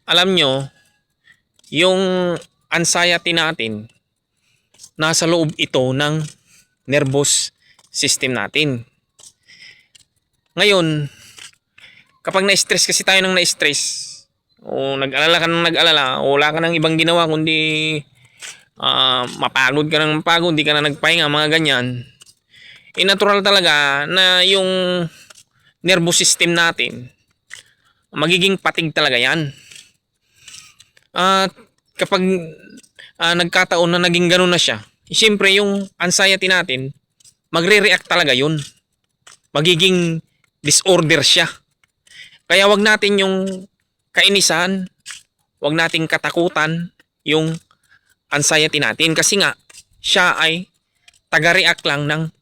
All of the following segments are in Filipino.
alam nyo, yung anxiety natin, nasa loob ito ng nervous system natin. Ngayon, kapag na-stress kasi tayo ng na-stress, o nag-alala ka ng nag-alala, o wala ka ng ibang ginawa kundi mapagod ka ng mapagod, hindi ka na nagpahinga, mga ganyan, natural talaga na yung nervous system natin, magiging patig talaga yan. At kapag nagkataon na naging ganun na siya, siyempre yung anxiety natin, magre-react talaga yun. Magiging disorder siya. Kaya wag natin yung kainisan, wag nating katakutan yung anxiety natin. Kasi nga, siya ay taga-react lang ng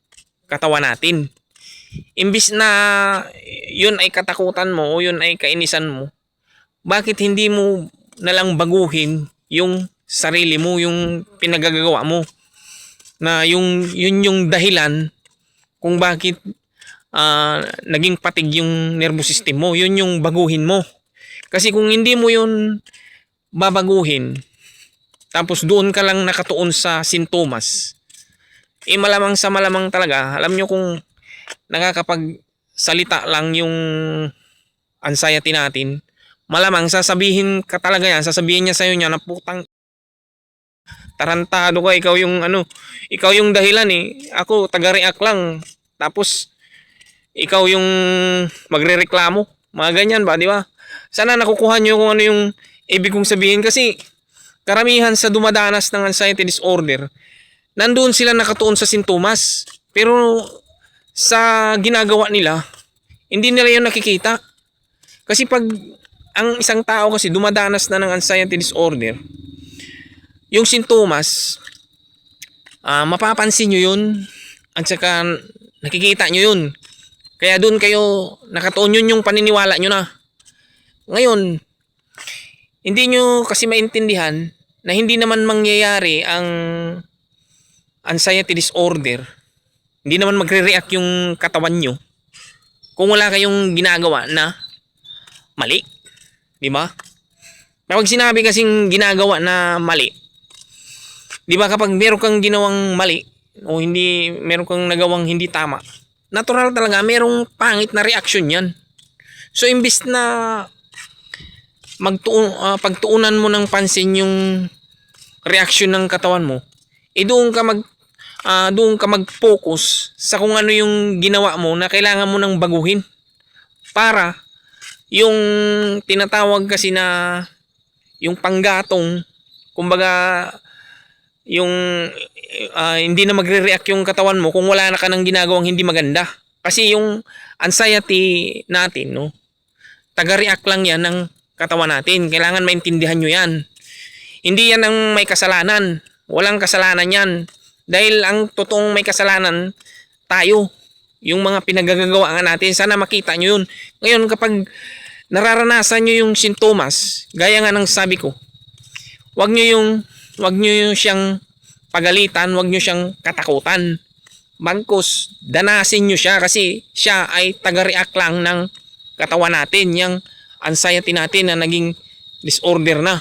katawan natin. Imbis na yun ay katakutan mo o yun ay kainisan mo, bakit hindi mo nalang baguhin yung sarili mo, yung pinagagawa mo, na yun yung dahilan kung bakit naging patig yung nervous system mo. Yun yung baguhin mo. Kasi kung hindi mo yun babaguhin, tapos doon ka lang nakatuon sa sintomas, malamang sa malamang talaga, alam nyo, kung nakakapagsalita lang yung anxiety natin, malamang sasabihin ka talaga yan, sasabihin niya sa'yo niya na putang tarantado ka, ikaw yung dahilan ako taga-react lang, tapos ikaw yung magrereklamo, mga ganyan ba, di ba? Sana nakukuha nyo kung ano yung ibig kong sabihin, kasi karamihan sa dumadanas ng anxiety disorder, nandoon sila nakatuon sa sintomas, pero sa ginagawa nila, hindi nila yun nakikita. Kasi pag ang isang tao kasi dumadanas na ng anxiety disorder, yung sintomas, mapapansin nyo yun, at saka nakikita nyo yun. Kaya doon kayo nakatuon, yun yung paniniwala nyo na. Ngayon, hindi nyo kasi maintindihan na hindi naman mangyayari ang anxiety disorder, hindi naman magre-react yung katawan nyo kung wala kayong ginagawa na mali. Di ba? Kapag sinabi kasing ginagawa na mali, di ba, kapag meron kang ginawang mali o hindi, meron kang nagawang hindi tama, natural talaga merong pangit na reaction yan. So imbis na pagtuunan mo ng pansin yung reaction ng katawan mo, doon ka mag-focus sa kung ano yung ginawa mo na kailangan mo nang baguhin, para yung tinatawag kasi na yung panggatong, kumbaga yung hindi na magre-react yung katawan mo kung wala na ka nang ginagawang hindi maganda. Kasi yung anxiety natin, no, taga-react lang yan ng katawan natin. Kailangan maintindihan nyo yan. Hindi yan ang may kasalanan. Walang kasalanan yan. Dahil ang totoong may kasalanan, tayo. Yung mga pinagagawaan natin. Sana makita nyo yun. Ngayon, kapag nararanasan nyo yung sintomas, gaya nga ng sabi ko, wag nyo yung siyang pagalitan, wag nyo siyang katakutan. Bagkus, danasin nyo siya, kasi siya ay taga-react lang ng katawan natin. Yung anxiety natin na naging disorder na.